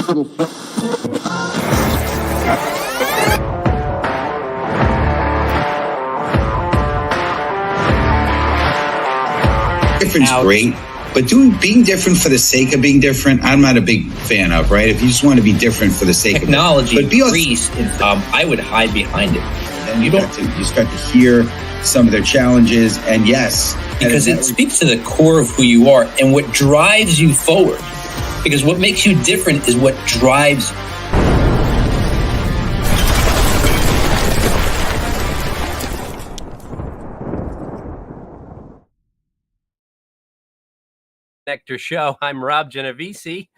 Different's great, but being different for the sake of being different, I'm not a big fan of, right? If you just want to be different for the sake technology, of it. Technology, I would hide behind it. And you start to hear some of their challenges, and yes. Because it speaks to the core of who you are and what drives you forward. Because what makes you different is what drives you. Connector Show. I'm Rob Genovesi,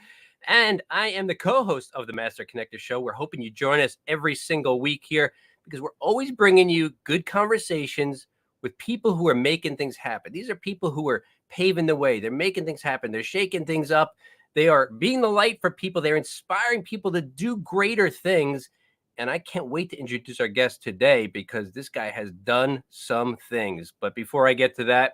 and I am the co-host of the Master Connector Show. We're hoping you join us every single week here because we're always bringing you good conversations with people who are making things happen. These are people who are paving the way. They're making things happen. They're shaking things up. They are being the light for people. They're inspiring people to do greater things. And I can't wait to introduce our guest today because this guy has done some things. But before I get to that,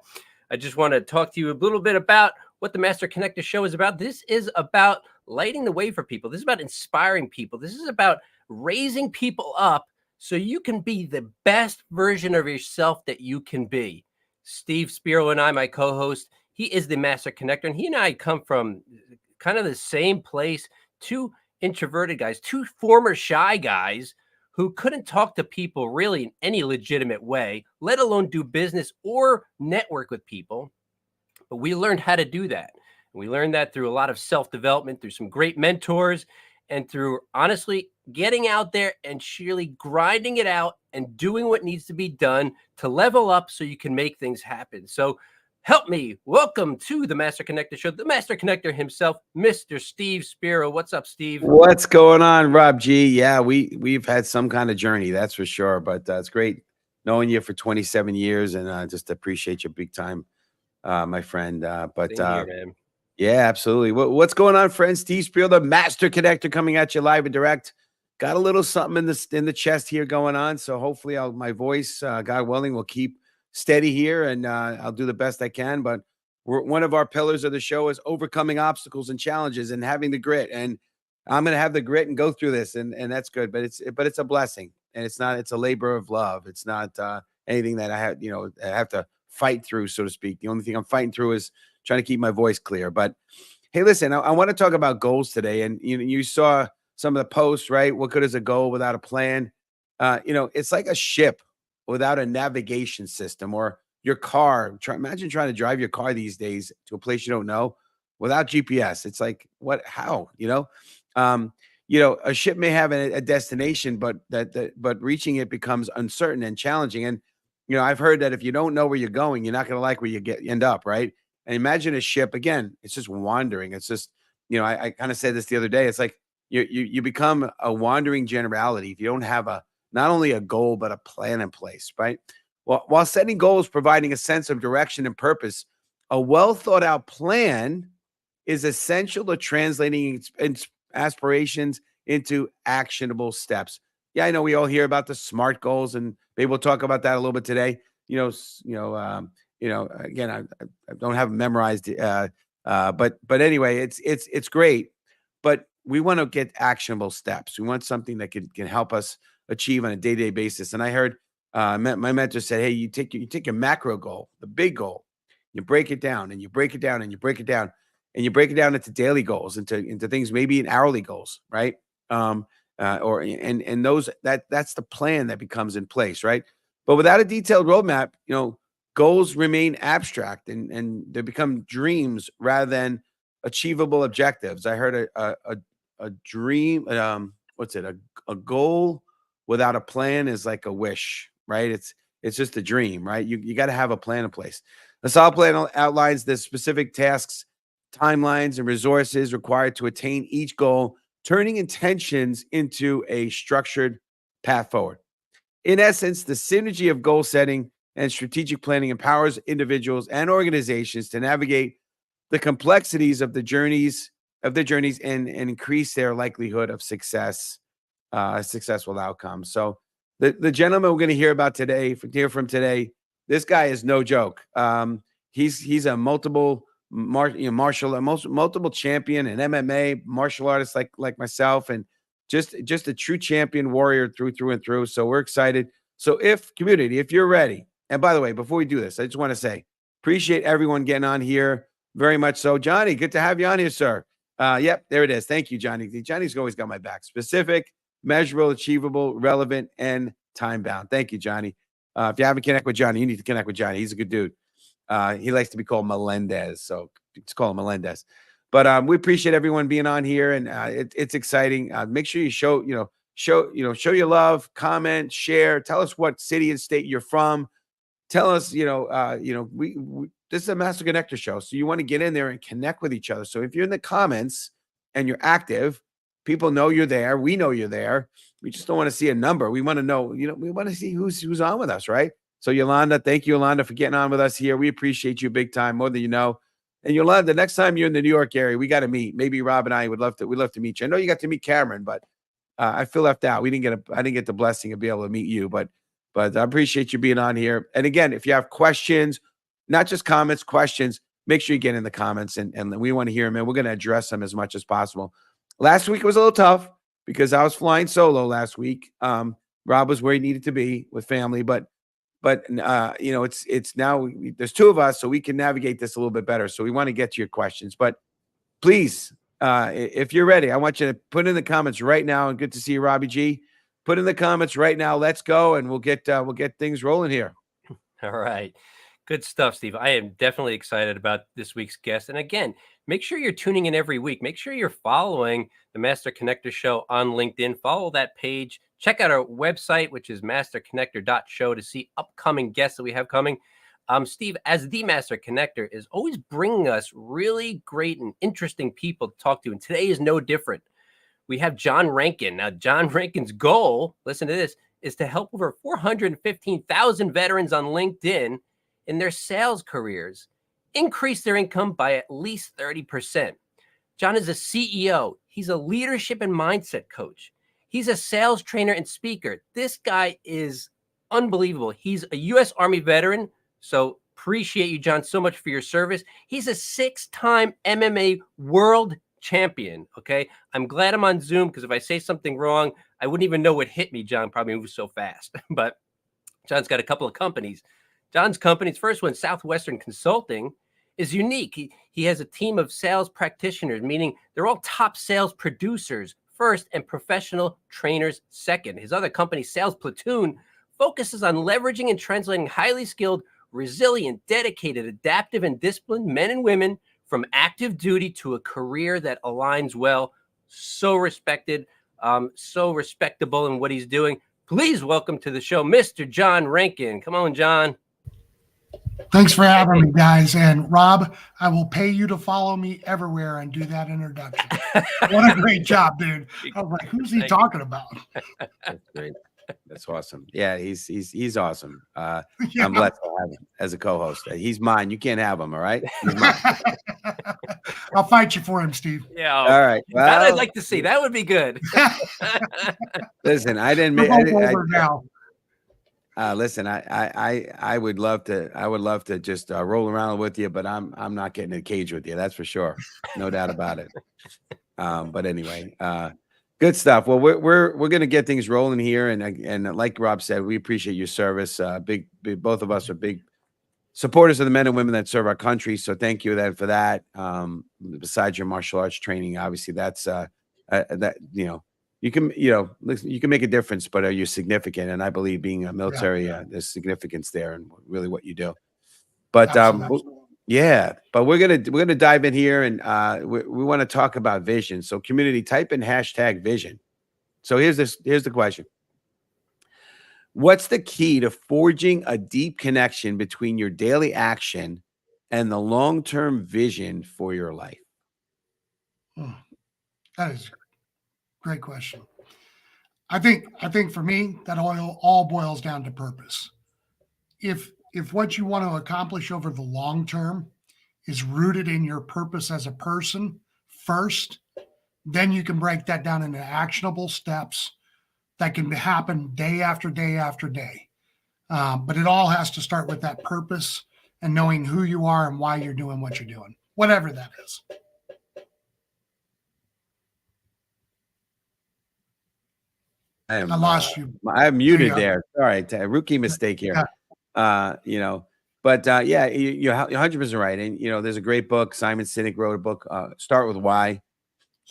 I just want to talk to you a little bit about what the Master Connector Show is about. This is about lighting the way for people. This is about inspiring people. This is about raising people up so you can be the best version of yourself that you can be. Steve Spiro and I, my co-host, he is the Master Connector, and he and I come from kind of the same place. Two introverted guys, two former shy guys who couldn't talk to people really in any legitimate way, let alone do business or network with people. But we learned how to do that. And we learned that through a lot of self-development, through some great mentors, and through honestly getting out there and sheerly grinding it out and doing what needs to be done to level up so you can make things happen. So help me welcome to the Master Connector Show, the Master Connector himself, Mr. Steve Spiro. What's up, Steve? What's going on, Rob G? Yeah, we've had some kind of journey, that's for sure. But it's great knowing you for 27 years, and just appreciate you big time, my friend. Yeah, absolutely. What's going on, friend? Steve Spiro, the Master Connector, coming at you live and direct. Got a little something in the chest here going on, so hopefully my voice, God willing, will keep steady here, and I'll do the best I can. But one of our pillars of the show is overcoming obstacles and challenges and having the grit. And I'm going to have the grit and go through this, and that's good. But it's a blessing, and it's a labor of love. It's not anything that I have to fight through, so to speak. The only thing I'm fighting through is trying to keep my voice clear. But hey, listen, I want to talk about goals today. And you saw some of the posts, right? What good is a goal without a plan? It's like a ship without a navigation system, or your car. Imagine trying to drive your car these days to a place you don't know without GPS. It's like, how, a ship may have a destination, but reaching it becomes uncertain and challenging. And, I've heard that if you don't know where you're going, you're not going to like where you end up. Right. And imagine a ship, again, it's just wandering. It's just, I kind of said this the other day. It's like you become a wandering generality if you don't have not only a goal, but a plan in place, right? Well, while setting goals, providing a sense of direction and purpose, a well thought out plan is essential to translating aspirations into actionable steps. Yeah, I know we all hear about the SMART goals, and maybe we'll talk about that a little bit today. Again, I don't have them memorized, but anyway, it's great. But we want to get actionable steps. We want something that can help us achieve on a day-to-day basis. And I heard my mentor said, hey, you take your macro goal, the big goal, you break it down, and you break it down, and you break it down, and you break it down into daily goals, into things, maybe in hourly goals, right? That's the plan that becomes in place, right? But without a detailed roadmap, goals remain abstract and they become dreams rather than achievable objectives. I heard a dream, a goal without a plan is like a wish, right? It's just a dream, right? You got to have a plan in place. The solid plan outlines the specific tasks, timelines, and resources required to attain each goal, turning intentions into a structured path forward. In essence, the synergy of goal setting and strategic planning empowers individuals and organizations to navigate the complexities of their journeys and increase their likelihood of success, successful outcomes. So the gentleman we're going to hear from today, this guy is no joke. He's a multiple multiple champion and MMA martial artist like myself, and just a true champion warrior through and through. So we're excited. So if you're ready, and by the way, before we do this, I just want to say, appreciate everyone getting on here very much. So Johnny, good to have you on here, sir. Yep, there it is. Thank you, Johnny. Johnny's always got my back. Specific, measurable, achievable, relevant, and time bound. Thank you, Johnny. If you haven't connected with Johnny, you need to connect with Johnny. He's a good dude. He likes to be called Melendez, so let's call him Melendez. But we appreciate everyone being on here, and it's exciting. Make sure you show your love, comment, share, tell us what city and state you're from. Tell us, we this is a Master Connector show, so you want to get in there and connect with each other. So if you're in the comments and you're active, people know you're there. We know you're there. We just don't want to see a number. We want to know, we want to see who's on with us, right? So Yolanda, thank you, Yolanda, for getting on with us here. We appreciate you big time, more than you know. And Yolanda, the next time you're in the New York area, we got to meet. Maybe Rob and I we'd love to meet you. I know you got to meet Cameron, but I feel left out. I didn't get the blessing of being able to meet you, but I appreciate you being on here. And again, if you have questions, not just comments, questions, make sure you get in the comments, and we want to hear them, and we're going to address them as much as possible. Last week was a little tough because I was flying solo last week. Rob was where he needed to be with family, but it's now there's two of us, so we can navigate this a little bit better. So we want to get to your questions, but please, if you're ready, I want you to put in the comments right now. And good to see you, Robbie G. Put in the comments right now. Let's go, and we'll get things rolling here. All right. Good stuff, Steve. I am definitely excited about this week's guest. And again, make sure you're tuning in every week. Make sure you're following the Master Connector Show on LinkedIn. Follow that page. Check out our website, which is masterconnector.show, to see upcoming guests that we have coming. Steve, as the Master Connector, is always bringing us really great and interesting people to talk to. And today is no different. We have John Renken. Now, John Renken's goal, listen to this, is to help over 415,000 veterans on LinkedIn in their sales careers increase their income by at least 30%. John is a CEO. He's a leadership and mindset coach. He's a sales trainer and speaker. This guy is unbelievable. He's a U.S. Army veteran. So appreciate you, John, so much for your service. He's a 6-time MMA world champion. Okay. I'm glad I'm on Zoom, because if I say something wrong, I wouldn't even know what hit me. John probably moves so fast. But John's got a couple of companies. John's company's first one, Southwestern Consulting, is unique. He has a team of sales practitioners, meaning they're all top sales producers first and professional trainers second. His other company, Sales Platoon, focuses on leveraging and translating highly skilled, resilient, dedicated, adaptive, and disciplined men and women from active duty to a career that aligns well. So respected, so respectable in what he's doing. Please welcome to the show, Mr. John Renken. Come on, John. Thanks for having me, guys. And Rob, I will pay you to follow me everywhere and do that introduction. What a great job, dude. I was like, who's he talking about? That's great. That's awesome. Yeah, he's awesome. Yeah. I'm blessed to have him as a co-host. He's mine. You can't have him, all right? He's mine. I'll fight you for him, Steve. Yeah. All right. Well, that I'd like to see. That would be good. Listen, I didn't We're make both over now. listen, I would love to just roll around with you, but I'm not getting in a cage with you. That's for sure. No doubt about it. But anyway, good stuff. Well, we're going to get things rolling here. And like Rob said, we appreciate your service. Big, both of us are big supporters of the men and women that serve our country. So thank you for that. Besides your martial arts training, obviously that's, that, you can make a difference, but are you significant? And I believe being a military, there's significance there and really what you do. But yeah, but we're gonna dive in here, and we want to talk about vision. So community, type in #vision. So here's the question: what's the key to forging a deep connection between your daily action and the long-term vision for your life? That is great question. I think for me, that all boils down to purpose. If what you want to accomplish over the long term is rooted in your purpose as a person first, then you can break that down into actionable steps that can happen day after day after day. But it all has to start with that purpose and knowing who you are and why you're doing what you're doing. whatever that is. I lost you. I'm There you muted go. there. Sorry, rookie mistake here. Yeah. You know, but yeah, you're 100% right. And you know, there's a great book. Simon Sinek wrote a book. Start with why.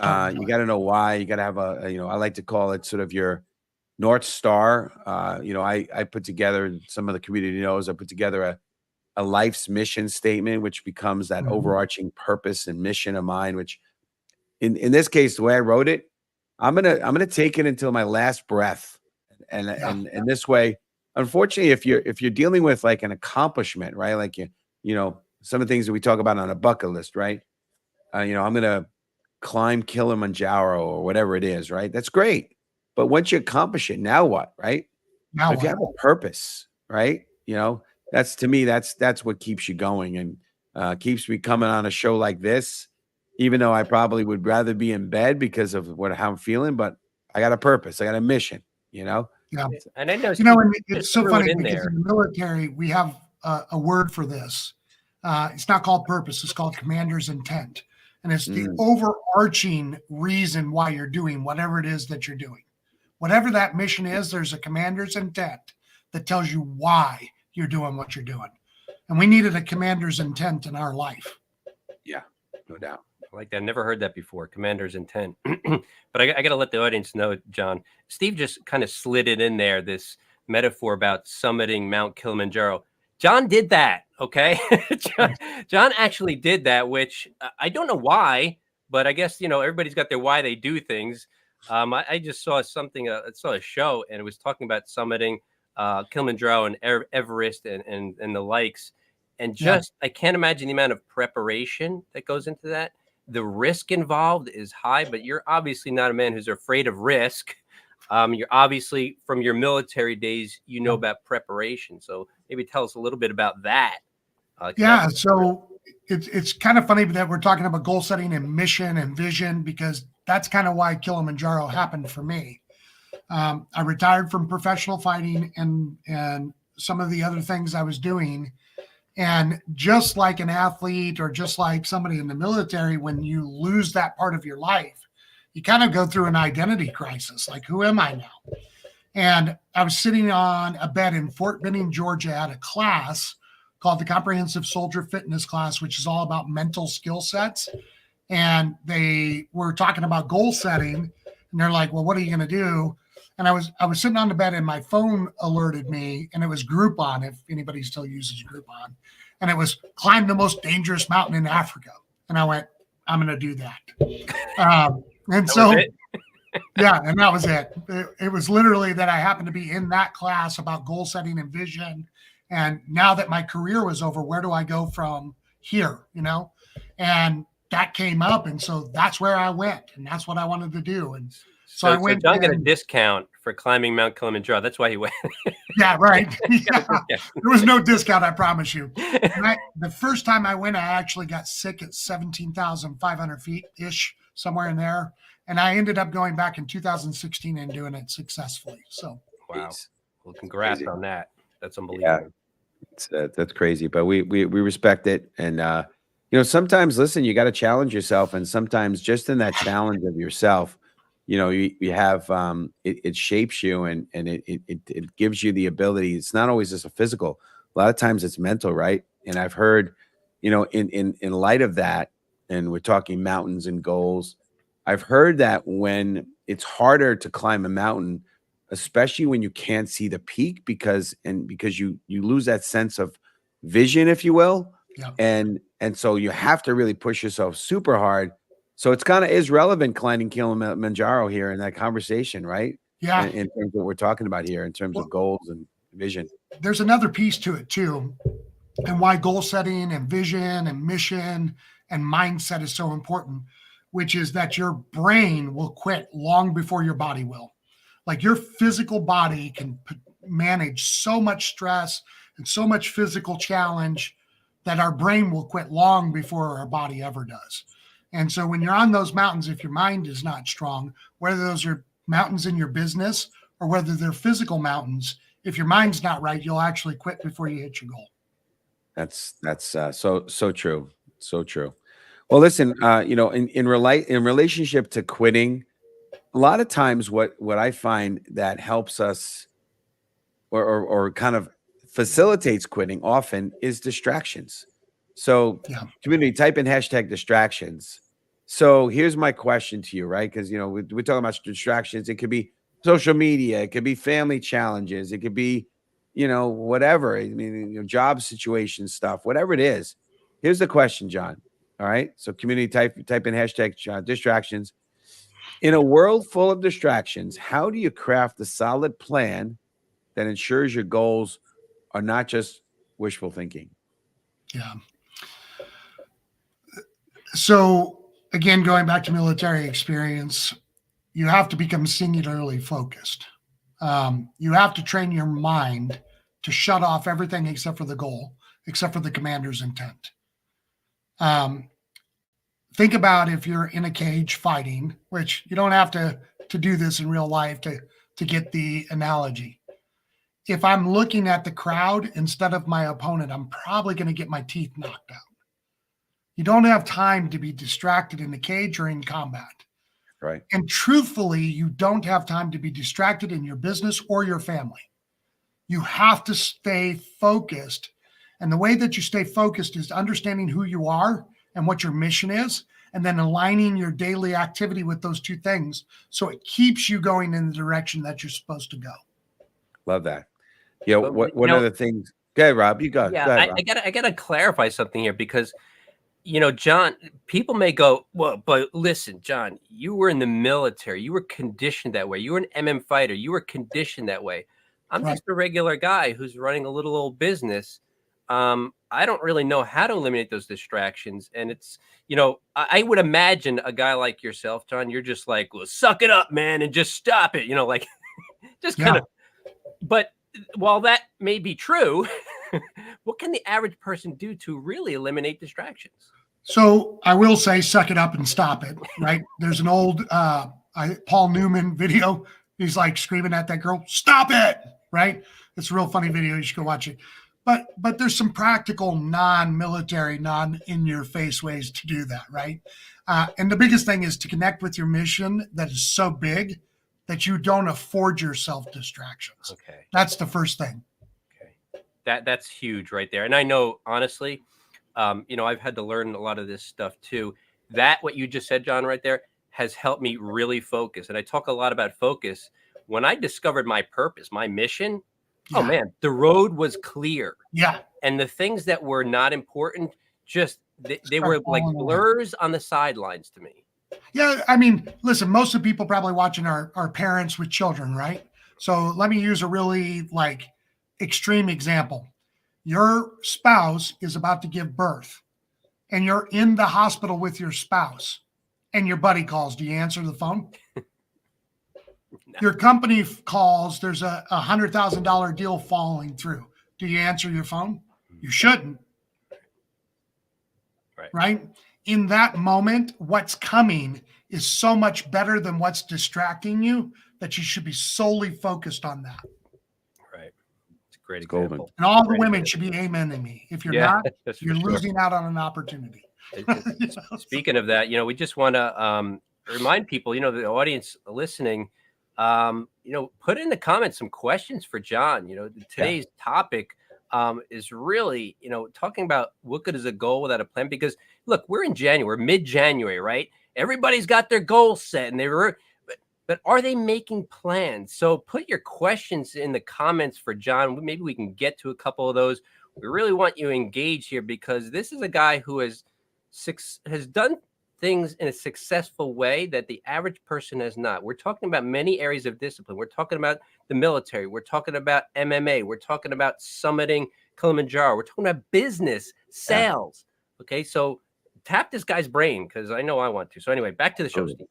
You got to know why. You got to have you know, I like to call it sort of your North Star. You know, I put together, some of the community knows, I put together a life's mission statement, which becomes that overarching purpose and mission of mine, which in this case, the way I wrote it, I'm gonna take it until my last breath. And this way, unfortunately, if you're dealing with like an accomplishment, right? Like you know, some of the things that we talk about on a bucket list, right? You know, I'm gonna climb Kilimanjaro or whatever it is, right? That's great. But once you accomplish it, now what, right? Now But if you what? have a purpose, right? You know, that's to me, that's what keeps you going and keeps me coming on a show like this, even though I probably would rather be in bed because of how I'm feeling, but I got a purpose, I got a mission, you know? Yeah. And I know You know, Steve and just it's so threw it funny in because there. in the military, we have a word for this. It's not called purpose. It's called commander's intent. And it's the overarching reason why you're doing whatever it is that you're doing. Whatever that mission is, there's a commander's intent that tells you why you're doing what you're doing. And we needed a commander's intent in our life. Yeah, no doubt. I like that. I've never heard that before. Commander's intent. But I got to let the audience know, John. Steve just kind of slid it in there, this metaphor about summiting Mount Kilimanjaro. John did that, okay? John actually did that, which I don't know why, but I guess, you know, everybody's got their why they do things. I just saw something, I saw a show, and it was talking about summiting Kilimanjaro and Everest and the likes. And just, I can't imagine the amount of preparation that goes into that. The risk involved is high, but you're obviously not a man who's afraid of risk. You're obviously, from your military days, you know about preparation. So maybe tell us a little bit about that. Yeah. So it's kind of funny that we're talking about goal setting and mission and vision, because that's kind of why Kilimanjaro happened for me. I retired from professional fighting and some of the other things I was doing. And just like an athlete or just like somebody in the military, when you lose that part of your life, you kind of go through an identity crisis. Like, who am I now? And I was sitting on a bed in Fort Benning, Georgia, at a class called the Comprehensive Soldier Fitness class, which is all about mental skill sets. And they were talking about goal setting. And they're like, well, what are you going to do? And I was sitting on the bed and my phone alerted me, and it was Groupon, if anybody still uses Groupon. And it was climb the most dangerous mountain in Africa. And I went, I'm going to do that. And so, yeah, and that was it. It was literally that I happened to be in that class about goal setting and vision. And now that my career was over, where do I go from here? You know, and that came up. And so that's where I went, and that's what I wanted to do. And so I went. So John got a discount for climbing Mount Kilimanjaro. That's why he went. Yeah, right. Yeah. There was no discount, I promise you. The first time I went, I actually got sick at 17,500 feet-ish, somewhere in there. And I ended up going back in 2016 and doing it successfully. So, wow. Well, congrats on that. That's unbelievable. Yeah, that's crazy. But we respect it. And, you know, sometimes, listen, you got to challenge yourself. And sometimes just in that challenge of yourself, you know, you have it shapes you and it gives you the ability. It's not always just a physical. A lot of times it's mental, right? And I've heard, you know, in light of that, and we're talking mountains and goals, I've heard that when it's harder to climb a mountain, especially when you can't see the peak, because you lose that sense of vision, if you will. Yeah. And so you have to really push yourself super hard. So it's kind of is relevant climbing Kilimanjaro here in that conversation, right? Yeah. In terms of what we're talking about here, in terms of goals and vision. There's another piece to it too, and why goal setting and vision and mission and mindset is so important, which is that your brain will quit long before your body will. Like, your physical body can manage so much stress and so much physical challenge that our brain will quit long before our body ever does. And so when you're on those mountains, if your mind is not strong, whether those are mountains in your business or whether they're physical mountains, if your mind's not right, you'll actually quit before you hit your goal. That's so true. So true. Well, listen, in relationship to quitting, a lot of times what I find that helps us or kind of facilitates quitting often is distractions. So Yeah. community, type in hashtag distractions. So here's my question to you, right? Because we're talking about distractions. It could be social media, it could be family challenges, it could be whatever. I mean, job situation stuff, whatever it is. Here's the question, John. All right. So community, type in hashtag distractions. In a world full of distractions, how do you craft a solid plan that ensures your goals are not just wishful thinking? Yeah. So again, going back to military experience, you have to become singularly focused. You have to train your mind to shut off everything except for the goal, except for the commander's intent. Think about if you're in a cage fighting, which you don't have to do this in real life to get the analogy. If I'm looking at the crowd instead of my opponent, I'm probably going to get my teeth knocked out. You don't have time to be distracted in the cage or in combat. Right. And truthfully, you don't have time to be distracted in your business or your family. You have to stay focused. And the way that you stay focused is understanding who you are and what your mission is, and then aligning your daily activity with those two things so it keeps you going in the direction that you're supposed to go. Love that. Yeah. But, What other things? Okay, Rob, you go. Yeah, Go ahead, Rob. I gotta clarify something here because John, people may go, well, but listen, John, you were in the military. You were conditioned that way. You were an MM fighter. You were conditioned that way. I'm Right. just a regular guy who's running a little old business. I don't really know how to eliminate those distractions. And it's, I would imagine a guy like yourself, John, you're just like, well, suck it up, man, and just stop it. Like just kind of, but while that may be true, what can the average person do to really eliminate distractions? So I will say, suck it up and stop it, right? There's an old Paul Newman video. He's like screaming at that girl, stop it, right? It's a real funny video. You should go watch it. But there's some practical, non-military, non-in-your-face ways to do that, right? And the biggest thing is to connect with your mission that is so big that you don't afford yourself distractions. Okay. That's the first thing. Okay. That's huge right there. And I know, honestly, I've had to learn a lot of this stuff too. What you just said, John, right there has helped me really focus. And I talk a lot about focus. When I discovered my purpose, my mission, oh man, the road was clear. Yeah. And the things that were not important, just they were like blurs on the sidelines to me. Yeah. I mean, listen, most of the people probably watching are parents with children, right? So let me use a really extreme example. Your spouse is about to give birth and you're in the hospital with your spouse and your buddy calls. Do you answer the phone? No. Your company calls. There's a $100,000 deal falling through. Do you answer your phone? You shouldn't. Right? In that moment, what's coming is so much better than what's distracting you that you should be solely focused on that. Right. It's a great example. And all the women should be amening me. If you're not, you're losing out on an opportunity. Speaking of that, we just want to remind people, the audience listening, put in the comments some questions for John. Today's topic is really, talking about what good is a goal without a plan? Because look, we're in January, mid-January, right? Everybody's got their goals set and but are they making plans? So put your questions in the comments for John. Maybe we can get to a couple of those. We really want you engaged here because this is a guy who has done things in a successful way that the average person has not. We're talking about many areas of discipline. We're talking about the military. We're talking about MMA. We're talking about summiting Kilimanjaro. We're talking about business, sales. Okay, so tap this guy's brain because I know I want to. So anyway, back to the show, Steve.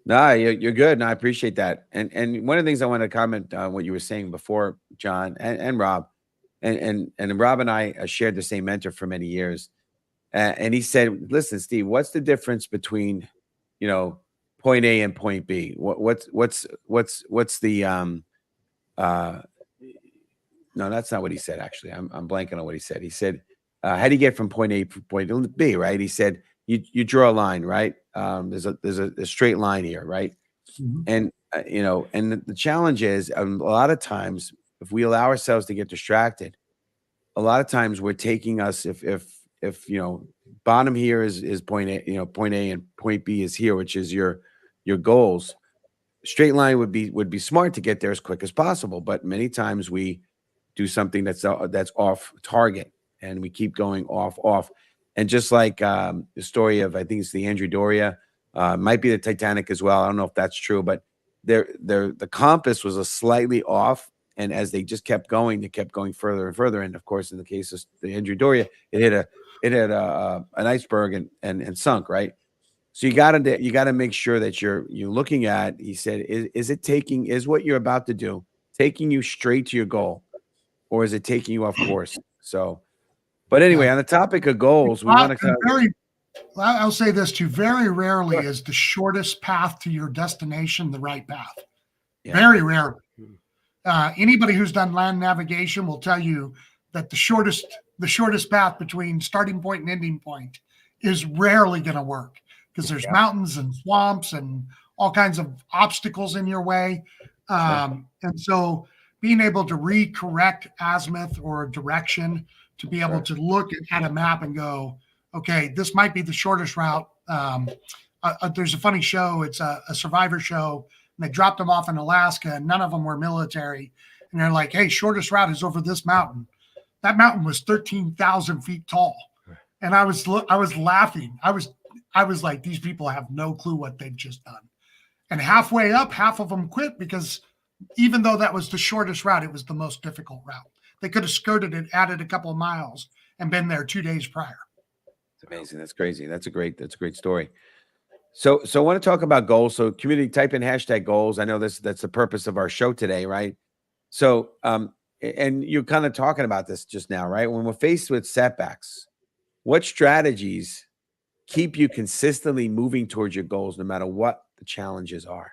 No, you're good. And I appreciate that. And one of the things I want to comment on what you were saying before, John and Rob, and Rob and I shared the same mentor for many years. And he said, listen, Steve, what's the difference between, point A and point B? What's the, no, that's not what he said. Actually, I'm blanking on what he said. He said, how do you get from point A to point B? Right. He said, you draw a line, right? There's a straight line here, right? Mhm. And and the challenge is a lot of times if we allow ourselves to get distracted, a lot of times we're taking us if bottom here is point A, point A and point B is here, which is your goals. Straight line would be smart to get there as quick as possible, but many times we do something that's off target, and we keep going off. And just like the story of, I think it's the Andrew Doria, might be the Titanic as well. I don't know if that's true, but the compass was a slightly off, and as they just kept going, they kept going further and further. And of course, in the case of the Andrew Doria, it hit an iceberg and sunk, right? So you gotta make sure that you're looking at. He said, is what you're about to do taking you straight to your goal, or is it taking you off course? So, but anyway, Yeah. on the topic of goals, we want to I'll say this too. Very rarely is the shortest path to your destination the right path. Yeah. Very rarely. Anybody who's done land navigation will tell you that the shortest path between starting point and ending point is rarely going to work, because there's mountains and swamps and all kinds of obstacles in your way. And so being able to recorrect azimuth or direction, to be able to look at a map and go, okay, this might be the shortest route. There's a funny show. It's a survivor show. And they dropped them off in Alaska, and none of them were military. And they're like, hey, shortest route is over this mountain. That mountain was 13,000 feet tall. And I was laughing. I was like, these people have no clue what they've just done. And halfway up, half of them quit, because even though that was the shortest route, it was the most difficult route. They could have skirted it, added a couple of miles, and been there 2 days prior. It's amazing. That's crazy. That's a great story. So I want to talk about goals. So community, type in hashtag goals. I know that's the purpose of our show today, right? So and you're kind of talking about this just now, right? When we're faced with setbacks, what strategies keep you consistently moving towards your goals, no matter what the challenges are?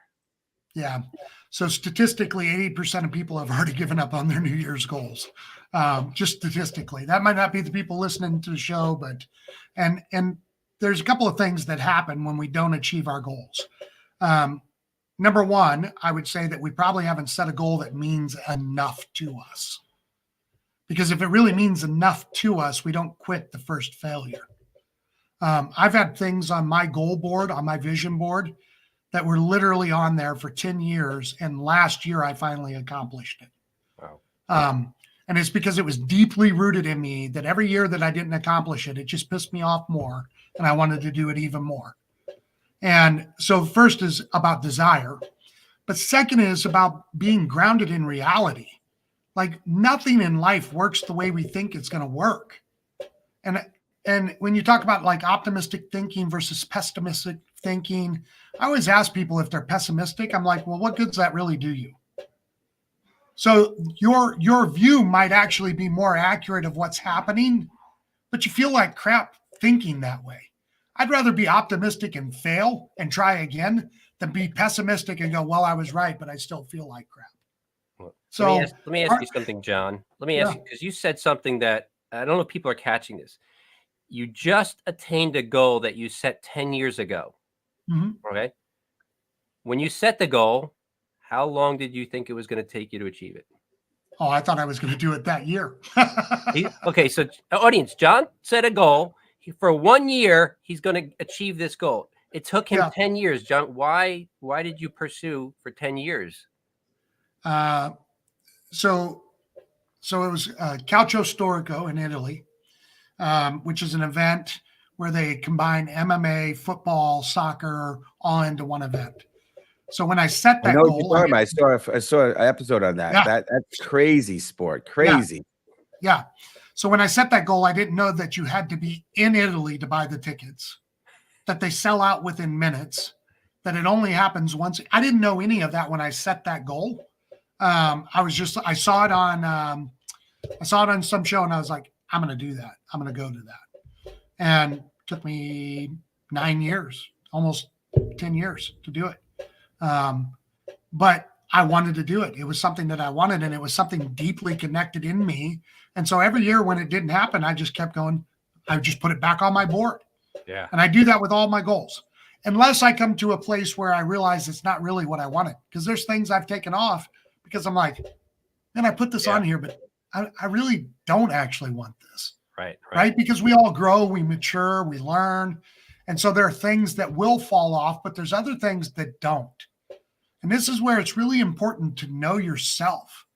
Yeah. So statistically, 80% of people have already given up on their New Year's goals. Just statistically, that might not be the people listening to the show, but, and there's a couple of things that happen when we don't achieve our goals. Number one, I would say that we probably haven't set a goal that means enough to us. Because if it really means enough to us, we don't quit the first failure. I've had things on my goal board, on my vision board, that were literally on there for 10 years. And last year, I finally accomplished it. Wow. And it's because it was deeply rooted in me that every year that I didn't accomplish it, it just pissed me off more. And I wanted to do it even more. And so first is about desire. But second is about being grounded in reality. Like, nothing in life works the way we think it's going to work. And when you talk about like optimistic thinking versus pessimistic thinking, I always ask people if they're pessimistic. I'm like, well, what good does that really do you? So your view might actually be more accurate of what's happening, but you feel like crap thinking that way. I'd rather be optimistic and fail and try again than be pessimistic and go, well, I was right, but I still feel like crap. So let me ask you something, John. Let me ask you, because you said something that I don't know if people are catching this. You just attained a goal that you set 10 years ago. Mm-hmm. Okay. When you set the goal, how long did you think it was going to take you to achieve it? Oh, I thought I was going to do it that year. Okay. So audience, John set a goal. For 1 year, he's going to achieve this goal. It took him 10 years. John, why did you pursue for 10 years? So it was Calcio Storico in Italy, which is an event where they combine MMA, football, soccer, all into one event. So when I set that goal, I saw an episode on that. Yeah. That's crazy sport. Crazy. Yeah. So when I set that goal, I didn't know that you had to be in Italy to buy the tickets, that they sell out within minutes, that it only happens once. I didn't know any of that when I set that goal. I saw it on some show, and I was like, I'm going to do that. I'm going to go to that. And it took me 9 years, almost 10 years to do it. But I wanted to do it. It was something that I wanted, and it was something deeply connected in me. And so every year when it didn't happen, I just kept going. I just put it back on my board. Yeah. And I do that with all my goals, unless I come to a place where I realize it's not really what I wanted. Because there's things I've taken off because I'm like, man, I put this on here, but I really don't actually want this. Right. Because we all grow, we mature, we learn. And so there are things that will fall off, but there's other things that don't. And this is where it's really important to know yourself,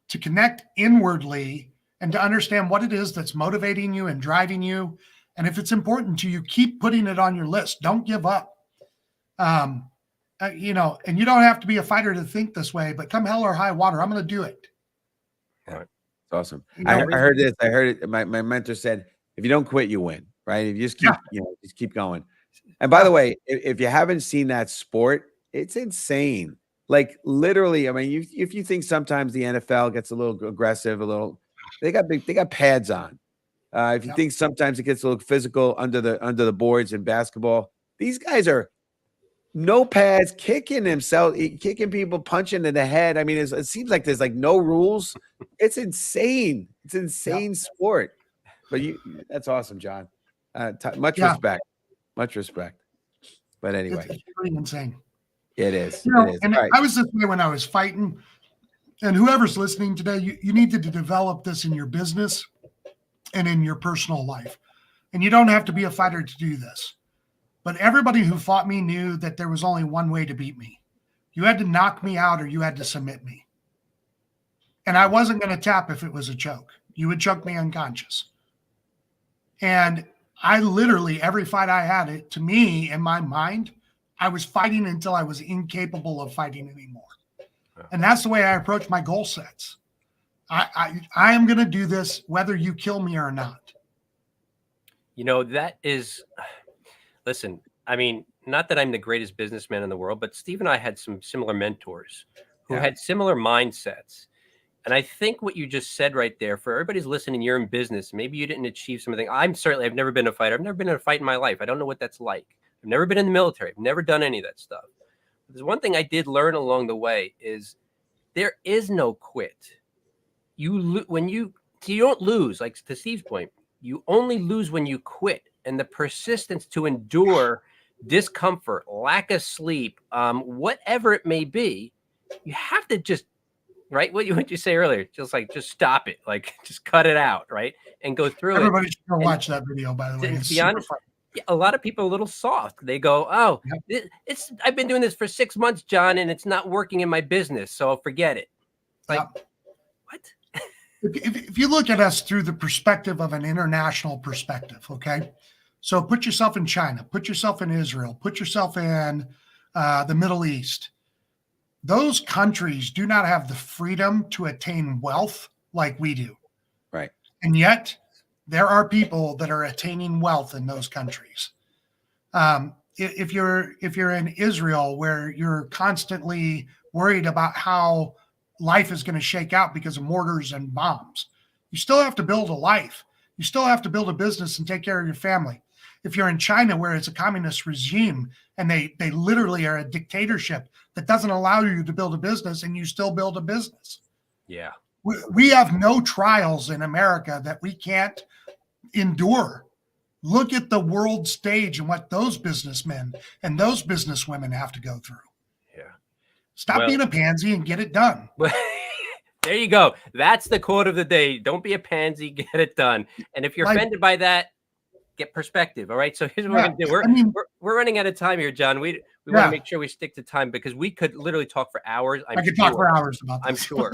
to connect inwardly and to understand what it is that's motivating you and driving you. And if it's important to you, keep putting it on your list. Don't give up. And you don't have to be a fighter to think this way, but come hell or high water, I'm going to do it. Right. It's awesome. I heard this. I heard it. My mentor said, if you don't quit, you win. Right. If you just keep, just keep going. And by the way, if you haven't seen that sport, it's insane. Like literally, I mean, if you think sometimes the NFL gets a little aggressive, they got pads on. If you think sometimes it gets a little physical under the boards in basketball, these guys are no pads, kicking people, punching in the head. I mean, it seems like there's like no rules. It's insane. It's insane sport. But that's awesome, John. Much respect. Much respect. But anyway, it's pretty insane. It is. It is. And right. I was this way when I was fighting. And whoever's listening today, you need to develop this in your business and in your personal life. And you don't have to be a fighter to do this. But everybody who fought me knew that there was only one way to beat me. You had to knock me out or you had to submit me. And I wasn't going to tap if it was a choke. You would choke me unconscious. And I literally, every fight I had, it to me, in my mind, I was fighting until I was incapable of fighting anymore. And that's the way I approach my goal sets. I am going to do this whether you kill me or not. That is, listen, I mean, not that I'm the greatest businessman in the world, but Steve and I had some similar mentors who had similar mindsets. And I think what you just said right there, for everybody's listening, you're in business. Maybe you didn't achieve something. I've never been a fighter. I've never been in a fight in my life. I don't know what that's like. I've never been in the military. I've never done any of that stuff. There's one thing I did learn along the way is there is no quit. You don't lose, like to Steve's point, you only lose when you quit. And the persistence to endure discomfort, lack of sleep, whatever it may be, you have to just, right? What you say earlier, just stop it, like just cut it out, right? And go through Everybody should go watch that video, by the way. To be honest, a lot of people are a little soft. They go, "Oh, I've been doing this for 6 months, John, and it's not working in my business, so forget it." Like, what? If you look at us through the perspective of an international perspective, okay? So put yourself in China, put yourself in Israel, put yourself in the Middle East. Those countries do not have the freedom to attain wealth like we do. Right. And yet there are people that are attaining wealth in those countries. If you're in Israel, where you're constantly worried about how life is going to shake out because of mortars and bombs, you still have to build a life. You still have to build a business and take care of your family. If you're in China, where it's a communist regime and they literally are a dictatorship that doesn't allow you to build a business, and you still build a business. Yeah. We have no trials in America that we can't endure. Look at the world stage and what those businessmen and those businesswomen have to go through. Yeah. Stop being a pansy and get it done. There you go. That's the quote of the day. Don't be a pansy, get it done. And if you're offended by that, get perspective. All right. So here's what we're going to do. We're running out of time here, John. We want to make sure we stick to time, because we could literally talk for hours. I could talk for hours about this. I'm sure.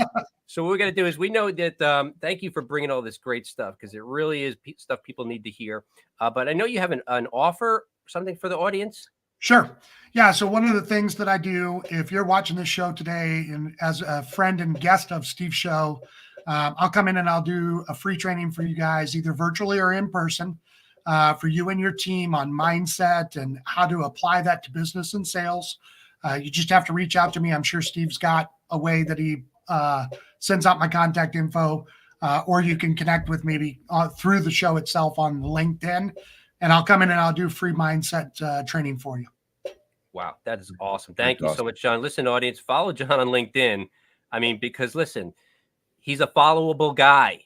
So what we're going to do is, we know that, thank you for bringing all this great stuff, because it really is stuff people need to hear. But I know you have an offer, something for the audience. Sure. Yeah. So one of the things that I do, if you're watching this show today and as a friend and guest of Steve's show, I'll come in and I'll do a free training for you guys, either virtually or in person, for you and your team on mindset and how to apply that to business and sales. You just have to reach out to me. I'm sure Steve's got a way that he sends out my contact info, or you can connect with me through the show itself on LinkedIn, and I'll come in and I'll do free mindset training for you. Wow, that is awesome. Thank you so much, John. Listen, audience, follow John on LinkedIn. I mean, because listen, he's a followable guy,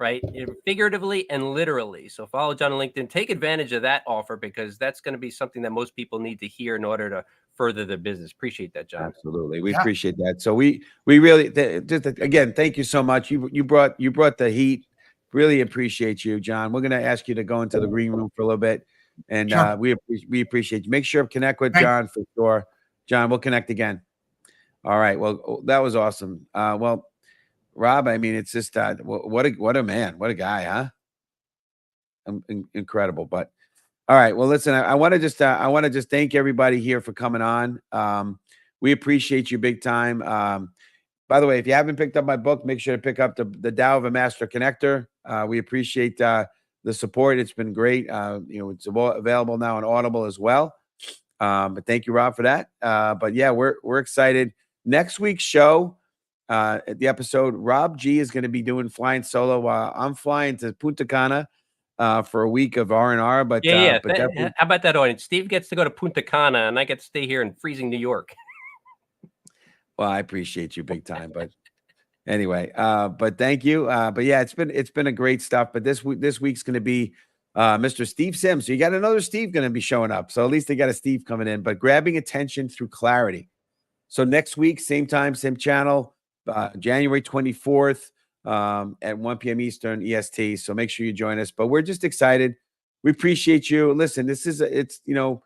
right? Figuratively and literally. So follow John on LinkedIn. Take advantage of that offer, because that's going to be something that most people need to hear in order to further their business. Appreciate that, John. Absolutely. We appreciate that. So we really, just again, thank you so much. You brought the heat. Really appreciate you, John. We're going to ask you to go into the green room for a little bit. And Sure. we appreciate you. Make sure to connect with John for sure. John, we'll connect again. All right. Well, that was awesome. Well, Rob, I mean, it's just what a man, what a guy, huh? Incredible. But all right. Well, listen, I want to just thank everybody here for coming on. We appreciate you big time. By the way, if you haven't picked up my book, make sure to pick up the Tao of a Master Connector. We appreciate the support. It's been great. It's available now on Audible as well. But thank you, Rob, for that. But yeah, we're excited. Next week's show, at the episode, Rob G is going to be doing flying solo. I'm flying to Punta Cana for a week of R&R. But but how about that audience? Steve gets to go to Punta Cana, and I get to stay here in freezing New York. Well, I appreciate you big time, but anyway, but thank you. But yeah, it's been a great stuff. But this week's going to be Mr. Steve Sims. So you got another Steve going to be showing up. So at least they got a Steve coming in. But grabbing attention through clarity. So next week, same time, same channel, January 24th at 1 p.m. Eastern EST. So make sure you join us. But we're just excited. We appreciate you. Listen, it's the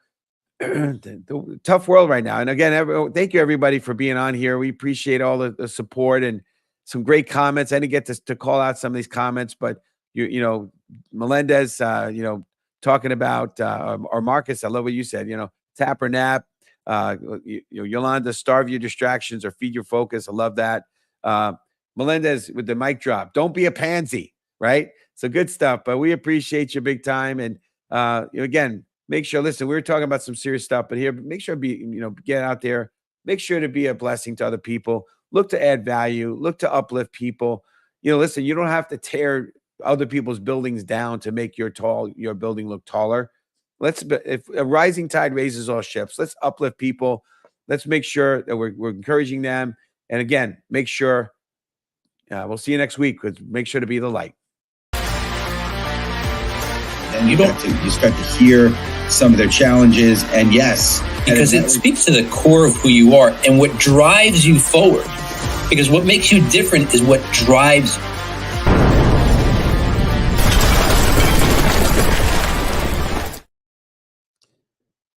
tough world right now. And again, thank you everybody for being on here. We appreciate all the support and some great comments. I didn't get to call out some of these comments, but Melendez, talking about, or Marcus, I love what you said, tap or nap, Yolanda, starve your distractions or feed your focus. I love that. Melendez with the mic drop. Don't be a pansy, right? So good stuff, but we appreciate you big time. And again, make sure, listen, we were talking about some serious stuff, but here, make sure get out there, make sure to be a blessing to other people, look to add value, look to uplift people. Listen, you don't have to tear other people's buildings down to make your building look taller. If a rising tide raises all ships, let's uplift people. Let's make sure that we're encouraging them. And again, make sure, we'll see you next week. Make sure to be the light. And you start to hear some of their challenges, and yes, because it speaks to the core of who you are and what drives you forward. Because what makes you different is what drives